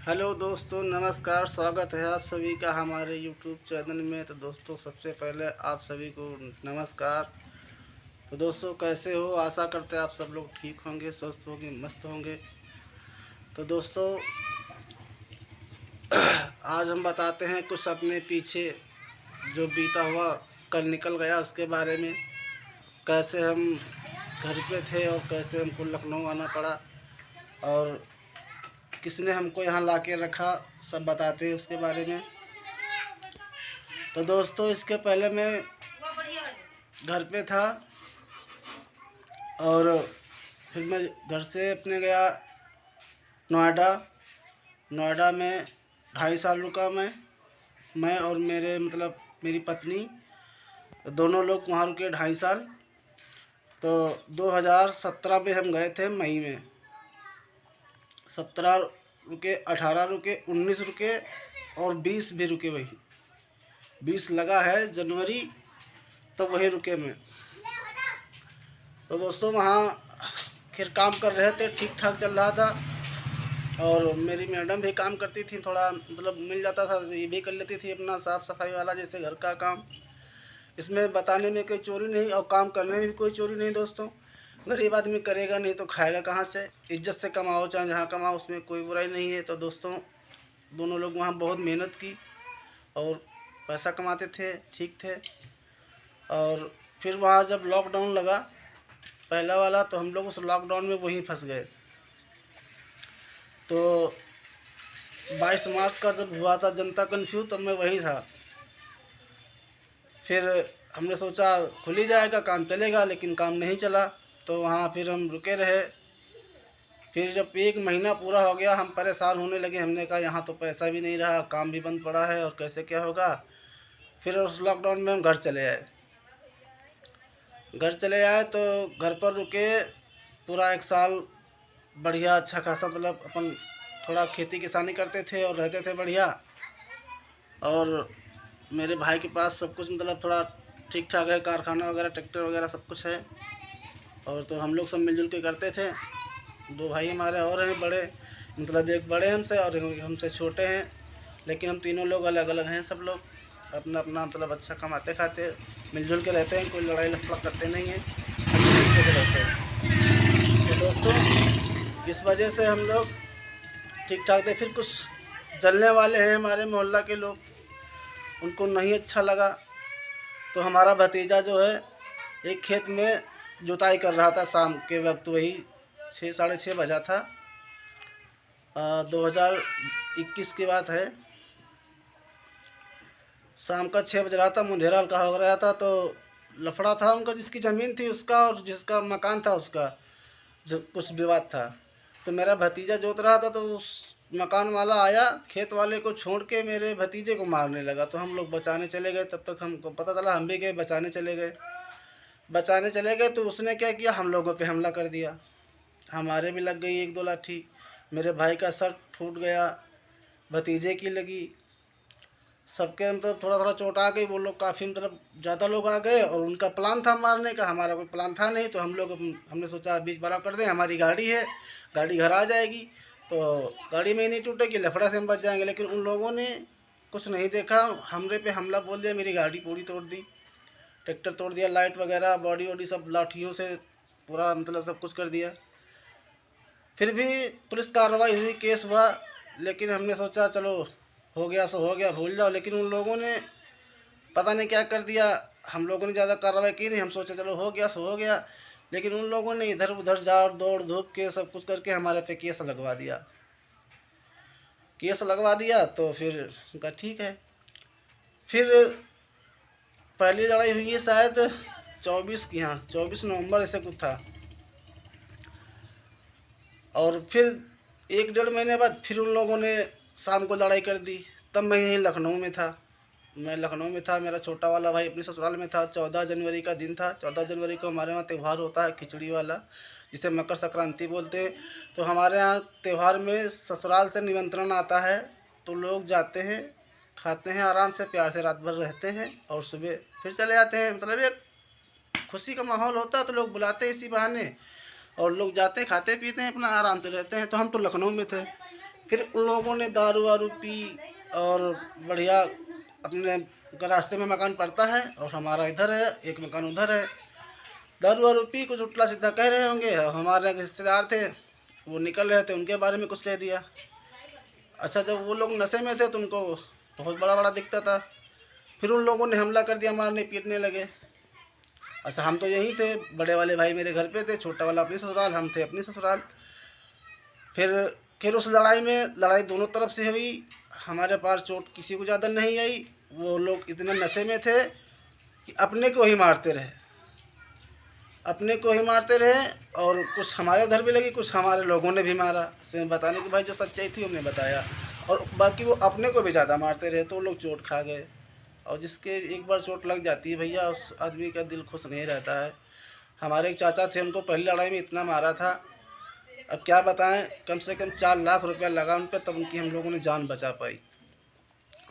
Hello दोस्तों, नमस्कार। स्वागत है आप सभी का हमारे यूट्यूब चैनल में। तो दोस्तों, सबसे पहले आप सभी को नमस्कार। तो दोस्तों, कैसे हो? आशा करते हैं आप सब लोग ठीक होंगे, स्वस्थ होंगे, मस्त होंगे। तो दोस्तों, आज हम बताते हैं कुछ अपने पीछे जो बीता हुआ, कल निकल गया, उसके बारे में। कैसे हम घर पे थे और कैसे हमको लखनऊ आना पड़ा और किसने हमको यहाँ ला के रखा, सब बताते हैं उसके बारे में। तो दोस्तों, इसके पहले मैं घर पे था और फिर मैं घर से अपने गया नोएडा। नोएडा में 2.5 साल रुका मैं और मेरी पत्नी, दोनों लोग वहाँ रुके 2.5 साल। तो 2017 में हम गए थे मई में। 17 रुके, 18 रुके, 19 रुके और 20 भी रुके। वहीं 20 लगा है जनवरी, तो वहीं रुके मैं। तो दोस्तों, वहाँ फिर काम कर रहे थे, ठीक ठाक चल रहा था। और मेरी मैडम भी काम करती थी, थोड़ा मिल जाता था तो ये भी कर लेती थी अपना साफ़ सफाई वाला, जैसे घर का काम। इसमें बताने में कोई चोरी नहीं और काम करने में भी कोई चोरी नहीं दोस्तों। गरीब आदमी करेगा नहीं तो खाएगा कहाँ से? इज्जत से कमाओ, चाहे जहाँ कमाओ, उसमें कोई बुराई नहीं है। तो दोस्तों, दोनों लोग वहाँ बहुत मेहनत की और पैसा कमाते थे, ठीक थे। और फिर वहाँ जब लॉकडाउन लगा पहला वाला, तो हम लोग उस लॉकडाउन में वहीं फंस गए। तो 22 मार्च का जब हुआ था जनता कर्फ्यू, तब मैं वहीं था। फिर हमने सोचा खुल ही जाएगा, काम चलेगा, लेकिन काम नहीं चला। तो वहाँ फिर हम रुके रहे। फिर जब 1 महीना पूरा हो गया, हम परेशान होने लगे। हमने कहा यहाँ तो पैसा भी नहीं रहा, काम भी बंद पड़ा है और कैसे क्या होगा। फिर उस लॉकडाउन में हम घर चले आए। तो घर पर रुके पूरा 1 साल। बढ़िया अच्छा खासा, अपन थोड़ा खेती किसानी करते थे और रहते थे बढ़िया। और मेरे भाई के पास सब कुछ थोड़ा ठीक ठाक है, कारखाना वगैरह, ट्रैक्टर वगैरह सब कुछ है। और तो हम लोग सब मिलजुल के करते थे। 2 भाई हमारे और हैं बड़े, एक बड़े हमसे और हमसे छोटे हैं। लेकिन हम तीनों लोग अलग अलग हैं। सब लोग अपना अपना अच्छा कमाते खाते मिलजुल के रहते हैं, कोई लड़ाई लफड़ा करते नहीं हैं, अच्छे से रहते हैं। तो दोस्तों, इस वजह से हम लोग ठीक ठाक थे। फिर कुछ जलने वाले हैं हमारे मोहल्ला के लोग, उनको नहीं अच्छा लगा। तो हमारा भतीजा जो है, एक खेत में जुताई कर रहा था शाम के वक्त, वही 6 साढ़े 6 बजा था। 2021 की बात है। शाम का 6 बज रहा था, मुंडेरा हल्का हो रहा था। तो लफड़ा था उनका, जिसकी ज़मीन थी उसका और जिसका मकान था उसका, जो कुछ विवाद था। तो मेरा भतीजा जोत रहा था, तो उस मकान वाला आया, खेत वाले को छोड़ के मेरे भतीजे को मारने लगा। तो हम लोग बचाने चले गए। तब तक हमको पता चला, हम भी गए बचाने चले गए। तो उसने क्या किया, हम लोगों पे हमला कर दिया। हमारे भी लग गई 1-2 लाठी। मेरे भाई का सर फूट गया, भतीजे की लगी, सबके थोड़ा थोड़ा चोट आ गई। वो लोग काफ़ी ज़्यादा लोग आ गए और उनका प्लान था मारने का, हमारा कोई प्लान था नहीं। तो हमने सोचा बीच बराव कर दें, हमारी गाड़ी है, गाड़ी घर आ जाएगी तो गाड़ी में ही नहीं टूटेगी, लफड़ा से हम बच जाएंगे। लेकिन उन लोगों ने कुछ नहीं देखा, हमरे पे हमला बोल दिया, मेरी गाड़ी पूरी तोड़ दी, ट्रैक्टर तोड़ दिया, लाइट वगैरह, बॉडी वॉडी सब लाठियों से पूरा सब कुछ कर दिया। फिर भी पुलिस कार्रवाई हुई, केस हुआ। लेकिन हमने सोचा चलो हो गया सो हो गया, भूल जाओ। लेकिन उन लोगों ने पता नहीं क्या कर दिया। हम लोगों ने ज़्यादा कार्रवाई की नहीं, हम सोचे चलो हो गया सो हो गया। लेकिन उन लोगों ने इधर उधर जा दौड़ धूप के सब कुछ करके हमारे पे केस लगवा दिया। तो फिर उनका ठीक है। फिर पहली लड़ाई हुई है शायद 24 की, हाँ 24 नवंबर ऐसे कुछ था। और फिर 1-1.5 महीने बाद फिर उन लोगों ने शाम को लड़ाई कर दी। तब मैं यहीं लखनऊ में था। मेरा छोटा वाला भाई अपनी ससुराल में था। 14 जनवरी का दिन था। 14 जनवरी को हमारे यहाँ त्यौहार होता है खिचड़ी वाला, जिसे मकर संक्रांति बोलते हैं। तो हमारे यहाँ त्यौहार में ससुराल से निमंत्रण आता है, तो लोग जाते हैं, खाते हैं, आराम से प्यार से रात भर रहते हैं और सुबह फिर चले जाते हैं। एक खुशी का माहौल होता है, तो लोग बुलाते हैं इसी बहाने और लोग जाते हैं, खाते पीते हैं, अपना आराम से रहते हैं। तो हम तो लखनऊ में थे। फिर उन लोगों ने दारू वारू पी और बढ़िया अपने रास्ते में मकान पड़ता है और हमारा इधर है, एक मकान उधर है। दारू वारू पी कुछ उल्टा सीधा कह रहे होंगे। हमारे एक रिश्तेदार थे, वो निकल रहे थे, उनके बारे में कुछ कह दिया। अच्छा, जब वो लोग नशे में थे तो उनको बहुत बड़ा बड़ा दिखता था। फिर उन लोगों ने हमला कर दिया, मारने पीटने लगे। अच्छा, हम तो यहीं थे, बड़े वाले भाई मेरे घर पे थे, छोटा वाला अपनी ससुराल, हम थे अपनी ससुराल। फिर उस लड़ाई में लड़ाई दोनों तरफ से हुई। हमारे पास चोट किसी को ज़्यादा नहीं आई। वो लोग इतने नशे में थे कि अपने को ही मारते रहे, अपने को ही मारते रहे। और कुछ हमारे उधर भी लगी, कुछ हमारे लोगों ने भी मारा। इसमें बताने की भाई जो सच्चाई थी हमने बताया। और बाकी वो अपने को भी ज़्यादा मारते रहे तो लोग चोट खा गए। और जिसके एक बार चोट लग जाती है भैया, उस आदमी का दिल खुश नहीं रहता है। हमारे एक चाचा थे, उनको पहली लड़ाई में इतना मारा था, अब क्या बताएं, कम से कम 4 लाख रुपया लगा उन पर, तब उनकी हम लोगों ने जान बचा पाई।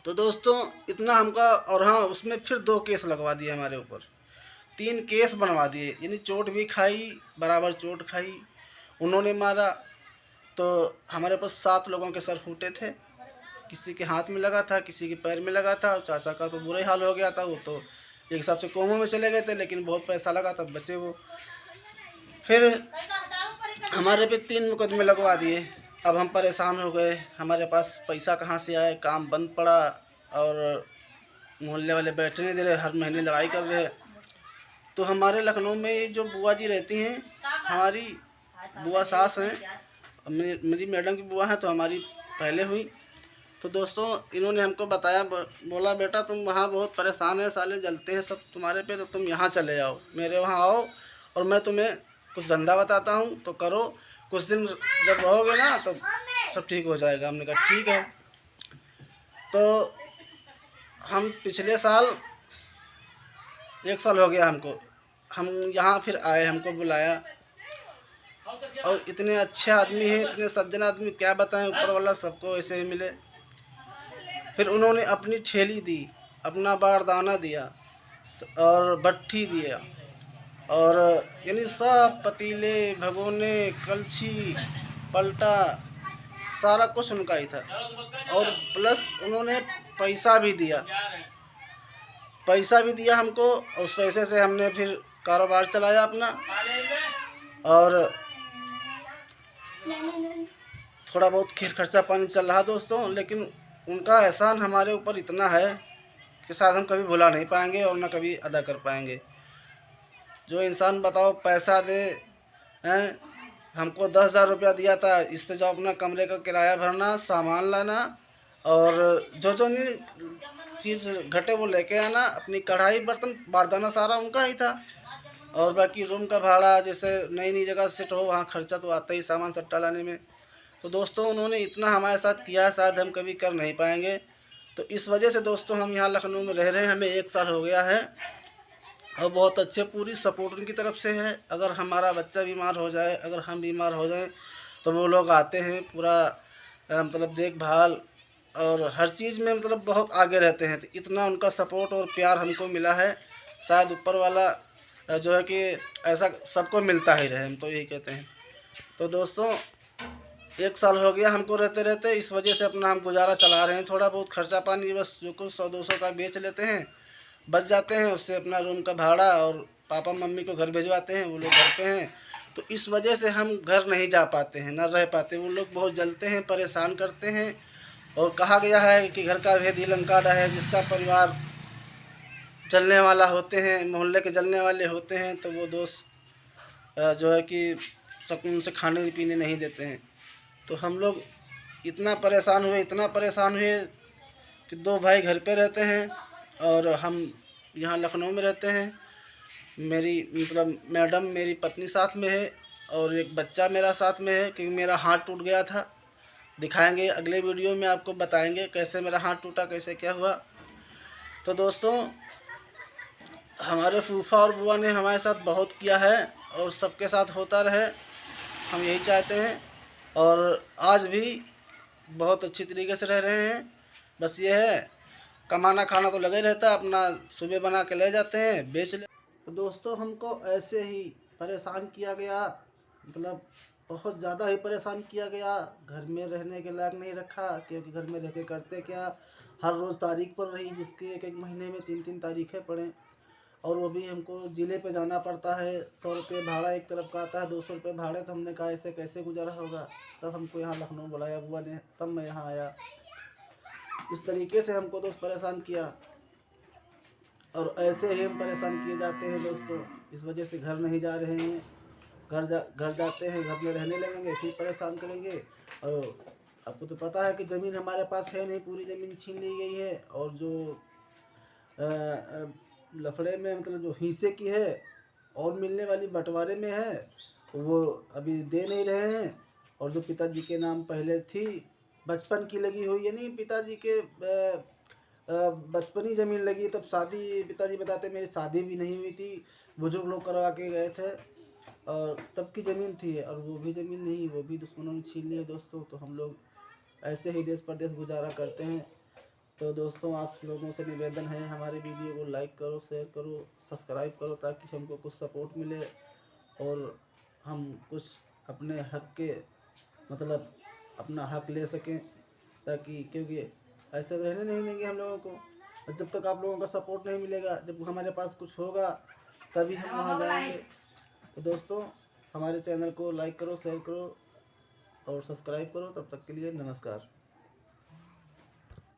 तो दोस्तों इतना हमका। और हाँ, उसमें फिर 2 केस लगवा दिए हमारे ऊपर, 3 केस बनवा दिए। यानी चोट भी खाई, बराबर चोट खाई। उन्होंने मारा तो हमारे पास 7 लोगों के सर फूटे थे। किसी के हाथ में लगा था, किसी के पैर में लगा था। चाचा का तो बुरा ही हाल हो गया था, वो तो एक हिसाब से कोमा में चले गए थे, लेकिन बहुत पैसा लगा तब बचे वो। फिर हमारे पे 3 मुकदमे लगवा दिए। अब हम परेशान हो गए, हमारे पास पैसा कहाँ से आए, काम बंद पड़ा और मोहल्ले वाले बैठे नहीं दे रहे, हर महीने लड़ाई कर रहे। तो हमारे लखनऊ में जो बुआ जी रहती हैं, हमारी बुआ सास हैं, मेरी मैडम की बुआ हैं, तो हमारी पहले हुई। तो दोस्तों इन्होंने हमको बताया, बोला बेटा तुम वहाँ बहुत परेशान है, साले जलते हैं सब तुम्हारे पे, तो तुम यहाँ चले आओ, मेरे वहाँ आओ और मैं तुम्हें कुछ धंधा बताता हूँ तो करो, कुछ दिन जब रहोगे ना तो सब ठीक हो जाएगा। हमने कहा ठीक है। तो हम पिछले साल 1 साल हो गया हमको, हम यहाँ फिर आए, हमको बुलाया और इतने अच्छे आदमी हैं, इतने सज्जन आदमी, क्या बताएं, ऊपर वाला सबको ऐसे ही मिले। फिर उन्होंने अपनी ठेली दी, अपना बारदाना दिया और भट्ठी दिया, और यानी सब पतीले, भगोने, कलछी, पलटा, सारा कुछ उनका ही था। और प्लस उन्होंने पैसा भी दिया, हमको। और उस पैसे से हमने फिर कारोबार चलाया अपना, और थोड़ा बहुत खीर खर्चा पानी चल रहा दोस्तों। लेकिन उनका एहसान हमारे ऊपर इतना है कि शायद हम कभी भुला नहीं पाएंगे और ना कभी अदा कर पाएंगे। जो इंसान बताओ पैसा दे हैं, हमको 10,000 रुपया दिया था, इससे जो अपना कमरे का किराया भरना, सामान लाना और जो नहीं चीज़ घटे वो लेके आना, अपनी कढ़ाई बर्तन बारदाना सारा उनका ही था। और बाकी रूम का भाड़ा, जैसे नई नई जगह सेट हो वहाँ खर्चा तो आता ही सामान सट्टा लाने में। तो दोस्तों उन्होंने इतना हमारे साथ किया, शायद हम कभी कर नहीं पाएंगे। तो इस वजह से दोस्तों हम यहाँ लखनऊ में रह रहे हैं, हमें 1 साल हो गया है और बहुत अच्छे पूरी सपोर्ट उनकी तरफ से है। अगर हमारा बच्चा बीमार हो जाए, अगर हम बीमार हो जाएं, तो वो लोग आते हैं, पूरा मतलब देखभाल और हर चीज़ में मतलब बहुत आगे रहते हैं। तो इतना उनका सपोर्ट और प्यार हमको मिला है, शायद ऊपर वाला जो है कि ऐसा सबको मिलता ही रहे, हम तो यही कहते हैं। तो दोस्तों 1 साल हो गया हमको रहते रहते, इस वजह से अपना हम गुजारा चला रहे हैं। थोड़ा बहुत खर्चा पानी बस जो कुछ 100-200 का बेच लेते हैं, बच जाते हैं, उससे अपना रूम का भाड़ा और पापा मम्मी को घर भिजवाते हैं, वो लोग घर पे हैं। तो इस वजह से हम घर नहीं जा पाते हैं, ना रह पाते। वो लोग बहुत जलते हैं, परेशान करते हैं। और कहा गया है कि घर का भेद ही लंका है, जिसका परिवार जलने वाला होते हैं, मोहल्ले के जलने वाले होते हैं, तो वो दोस्त जो है कि सुकून से खाने पीने नहीं देते हैं। तो हम लोग इतना परेशान हुए कि 2 भाई घर पे रहते हैं और हम यहाँ लखनऊ में रहते हैं। मेरी मतलब मैडम मेरी पत्नी साथ में है और एक बच्चा मेरा साथ में है, क्योंकि मेरा हाथ टूट गया था। दिखाएंगे अगले वीडियो में, आपको बताएंगे कैसे मेरा हाथ टूटा, कैसे क्या हुआ। तो दोस्तों हमारे फूफा और बुआ ने हमारे साथ बहुत किया है और सबके साथ होता रहे, हम यही चाहते हैं। और आज भी बहुत अच्छी तरीके से रह रहे हैं। बस ये है, कमाना खाना तो लगे रहता है, अपना सुबह बना के ले जाते हैं, बेच ले। तो दोस्तों हमको ऐसे ही परेशान किया गया, मतलब बहुत ज़्यादा ही परेशान किया गया। घर में रहने के लायक नहीं रखा, क्योंकि घर में रह के करते क्या, हर रोज़ तारीख पड़ रही, जिसकी एक एक महीने में 3-3 तारीखें पड़ें, और वो भी हमको ज़िले पे जाना पड़ता है। 100 रुपये भाड़ा एक तरफ का आता है, 200 रुपये भाड़े। तो हमने कहा ऐसे कैसे गुजारा होगा। तब हमको यहाँ लखनऊ बुलाया बुआ ने, तब मैं यहाँ आया। इस तरीके से हमको दोस्त परेशान किया, और ऐसे ही हम परेशान किए जाते हैं दोस्तों। इस वजह से घर नहीं जा रहे हैं। घर जाते हैं, घर में रहने लगेंगे, फिर परेशान करेंगे। और आपको तो पता है कि ज़मीन हमारे पास है नहीं, पूरी ज़मीन छीन ली गई है। और जो लफड़े में मतलब जो हिस्से की है और मिलने वाली बंटवारे में है, वो अभी दे नहीं रहे हैं। और जो पिताजी के नाम पहले थी, बचपन की लगी हुई, यानी पिताजी के बचपनी ज़मीन लगी, तब शादी, पिताजी बताते मेरी शादी भी नहीं हुई थी, बुजुर्ग लोग करवा के गए थे, और तब की ज़मीन थी। और वो भी ज़मीन नहीं, वो भी दुश्मनों ने छीन ली है दोस्तों। तो हम लोग ऐसे ही देश परदेश गुजारा करते हैं। तो दोस्तों, आप लोगों से निवेदन है, हमारे वीडियो को लाइक करो, शेयर करो, सब्सक्राइब करो, ताकि हमको कुछ सपोर्ट मिले और हम कुछ अपने हक के मतलब अपना हक ले सकें। ताकि, क्योंकि ऐसे रहने नहीं देंगे हम लोगों को। और जब तक आप लोगों का सपोर्ट नहीं मिलेगा, जब हमारे पास कुछ होगा तभी हम वहाँ जाएंगे। तो दोस्तों, हमारे चैनल को लाइक करो, शेयर करो और सब्सक्राइब करो। तब तक के लिए नमस्कार।